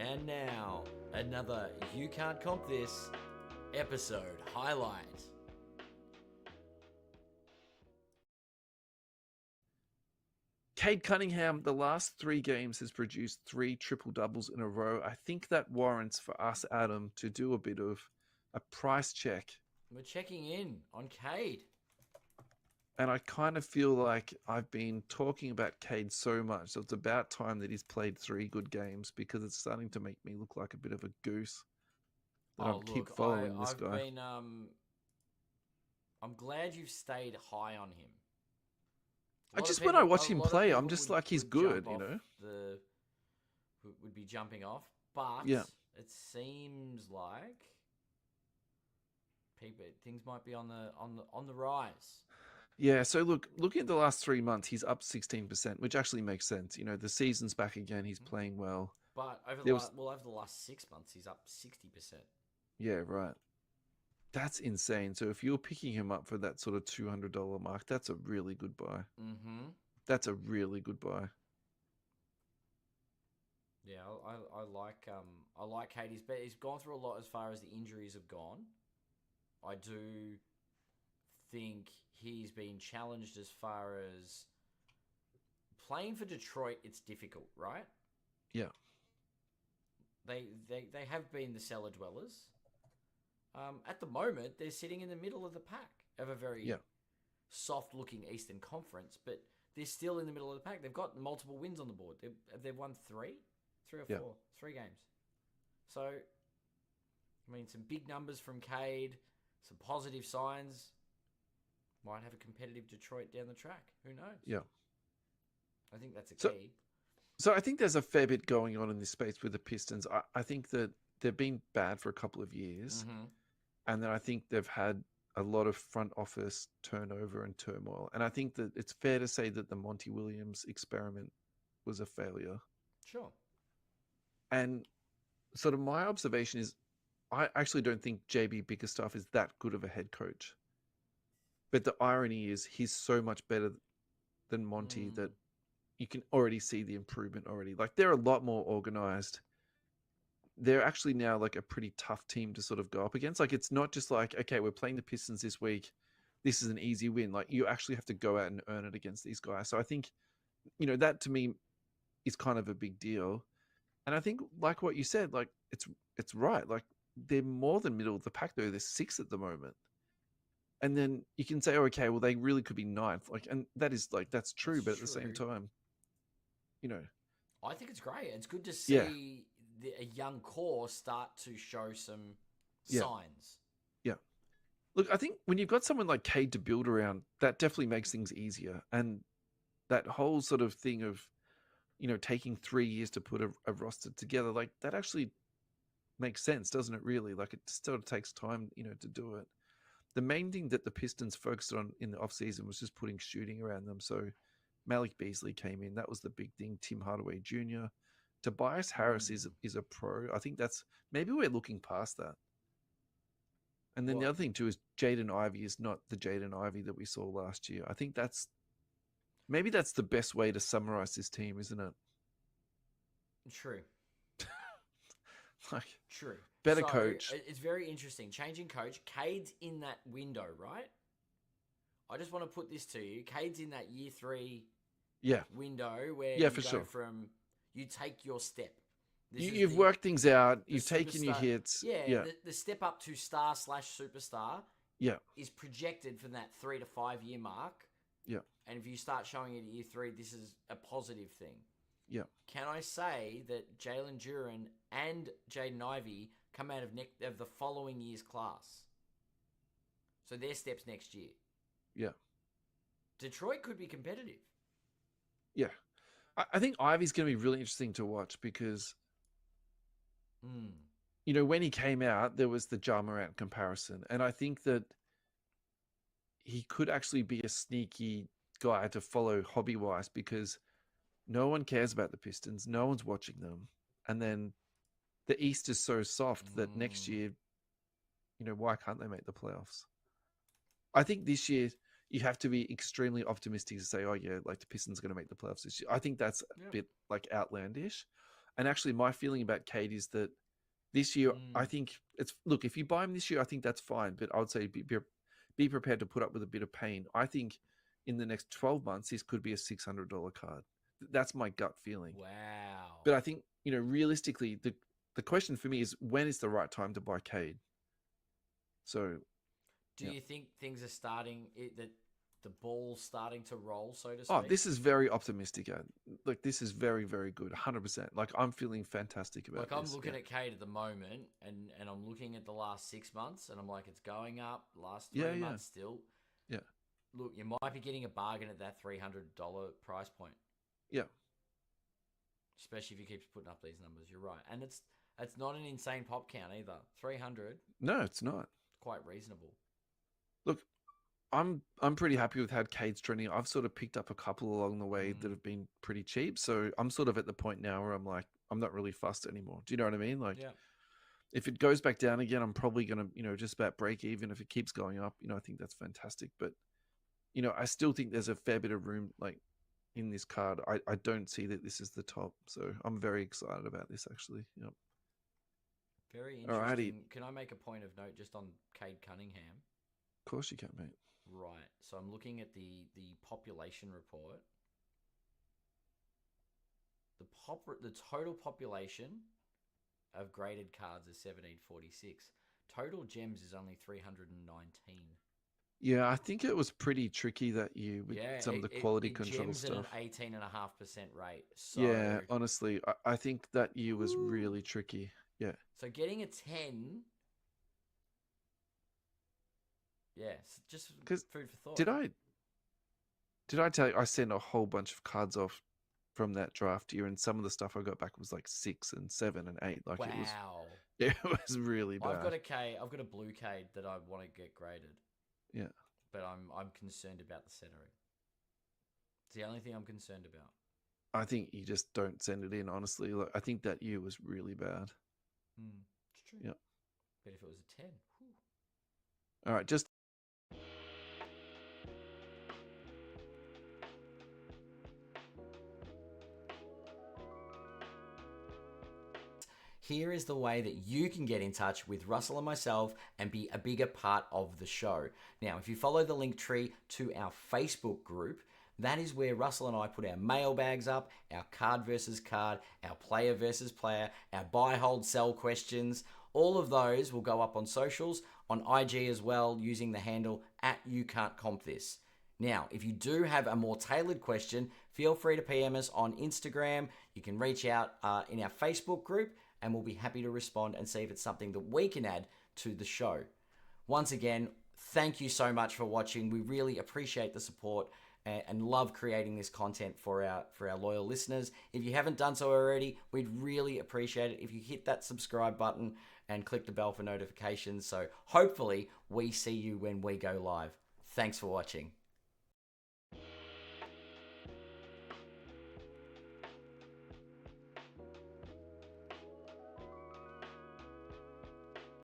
And now, another You Can't Comp This episode highlight. Cade Cunningham, the last 3 games, has produced 3 triple-doubles in a row. I think that warrants for us, Adam, to do a bit of a price check. We're checking in on Cade. And I kind of feel like I've been talking about Cade so much, so it's about time that he's played 3 good games because it's starting to make me look like a bit of a goose. That I keep following this guy. I'm glad you've stayed high on him. When I watch him play, I'm just like, he's good, you know? Would be jumping off, but yeah. It seems like things might be on the rise. Yeah, so looking at the last 3 months, he's up 16%, which actually makes sense. You know, the season's back again, he's playing well. But over the last 6 months, he's up 60%. Yeah, right. That's insane. So if you're picking him up for that sort of $200 mark, that's a really good buy. Mm-hmm. That's a really good buy. Yeah, I like Cade. He's gone through a lot as far as the injuries have gone. I do think he's been challenged as far as playing for Detroit. It's difficult, right? Yeah. They have been the cellar dwellers. At the moment, they're sitting in the middle of the pack of a very soft-looking Eastern Conference, but they're still in the middle of the pack. They've got multiple wins on the board. They've won 3 or 4, 3 games. So, I mean, some big numbers from Cade, some positive signs. Might have a competitive Detroit down the track. Who knows? Yeah. I think that's a key. So I think there's a fair bit going on in this space with the Pistons. I think that they've been bad for a couple of years. Mm-hmm. And then I think they've had a lot of front office turnover and turmoil. And I think that it's fair to say that the Monty Williams experiment was a failure. Sure. And sort of my observation is I actually don't think JB Bickerstaff is that good of a head coach. But the irony is he's so much better than Monty that you can already see the improvement already. Like, they're a lot more organized. They're actually now like a pretty tough team to sort of go up against. Like, it's not just like, okay, we're playing the Pistons this week, this is an easy win. Like, you actually have to go out and earn it against these guys. So I think, you know, that to me is kind of a big deal. And I think, like what you said, like, it's right. Like, they're more than middle of the pack though. They're 6th at the moment. And then you can say, oh, okay, well, they really could be 9th. Like, and that is like, that's true. But at the same time, you know, I think it's great. It's good to see a young core start to show some signs. Yeah. Look, I think when you've got someone like Cade to build around, that definitely makes things easier. And that whole sort of thing of, you know, taking 3 years to put a roster together, like, that actually makes sense, doesn't it, really? Like, it sort of takes time, you know, to do it. The main thing that the Pistons focused on in the offseason was just putting shooting around them. So Malik Beasley came in. That was the big thing. Tim Hardaway Jr. Tobias Harris is a pro. I think that's, maybe we're looking past that. And then the other thing too is Jaden Ivey is not the Jaden Ivey that we saw last year. I think that's the best way to summarize this team, isn't it? True. Like, true. Better coach. It's very interesting. Changing coach. Cade's in that window, right? I just want to put this to you. Cade's in that year 3 window where you go from, you take your step. You've worked things out. You've taken your hits. Yeah. The step up to star/superstar is projected from that 3 to 5 year mark. Yeah. And if you start showing it at year 3, this is a positive thing. Yeah. Can I say that Jalen Duren and Jaden Ivey come out of the following year's class? So their steps next year. Yeah. Detroit could be competitive. Yeah. I think Ivey's going to be really interesting to watch because, you know, when he came out, there was the Ja Morant comparison. And I think that he could actually be a sneaky guy to follow hobby-wise because no one cares about the Pistons. No one's watching them. And then the East is so soft that next year, you know, why can't they make the playoffs? I think this year you have to be extremely optimistic to say, oh yeah, like the Pistons are going to make the playoffs this year. I think that's a bit like outlandish. And actually, my feeling about Cade is that this year, I Mm. think look, if you buy him this year, I think that's fine. But I would say be prepared to put up with a bit of pain. I think in the next 12 months, this could be a $600 card. That's my gut feeling. Wow. But I think, realistically, the question for me is, when is the right time to buy Cade? So, Do yeah. you think things are that the ball's starting to roll, so to Oh, speak? this is very optimistic. Like, this is very, very good. 100%. Like, I'm feeling fantastic about Like, I'm this. looking Yeah. at Cade at the moment, and I'm looking at the last 6 months, and I'm like, it's going up. Last Yeah, three yeah. months still. Yeah. Look, you might be getting a bargain at that $300 price point, Yeah. especially if he keeps putting up these numbers. You're right, and it's not an insane pop count either. 300, No, it's not. quite reasonable. Look, I'm pretty happy with how Cade's trending. I've sort of picked up a couple along the way that Mm, have been pretty cheap. So I'm sort of at the point now where I'm like, I'm not really fussed anymore. Do you know what I mean? Like, yeah. if it goes back down again, I'm probably gonna, just about break even. If it keeps going up, I think that's fantastic. But I still think there's a fair bit of room, like, in this card. I don't see that this is the top. So I'm very excited about this, actually. Yep. Very Alrighty. interesting. Can I make a point of note just on Cade Cunningham? Of course you can, mate. Right. So I'm looking at the population report. The total population of graded cards is 1746. Total gems is only 319. Yeah, I think it was pretty tricky that year with Yeah, some of the quality it control gems at an stuff. 18.5% rate. Yeah, honestly, I think that year was really tricky. Yeah. So getting a 10, yeah, just Because food for thought. did I did I tell you I sent a whole bunch of cards off from that draft year, and some of the stuff I got back was like 6 and 7 and 8. Like, it was Wow. it was really bad. I've got a blue Cade that I want to get graded. Yeah. But I'm concerned about the centering. It's the only thing I'm concerned about. I think you just don't send it in, honestly. Like, I think that year was really bad. It's true. Yeah. But if it was a 10, whew. All right, just Here is the way that you can get in touch with Russell and myself and be a bigger part of the show. Now, if you follow the link tree to our Facebook group, that is where Russell and I put our mailbags up, our card versus card, our player versus player, our buy, hold, sell questions. All of those will go up on socials, on IG as well, using the handle @YouCan'tCompThis. Now, if you do have a more tailored question, feel free to PM us on Instagram. You can reach out in our Facebook group, and we'll be happy to respond and see if it's something that we can add to the show. Once again, thank you so much for watching. We really appreciate the support and love creating this content for our loyal listeners. If you haven't done so already, we'd really appreciate it if you hit that subscribe button and click the bell for notifications. So hopefully we see you when we go live. Thanks for watching.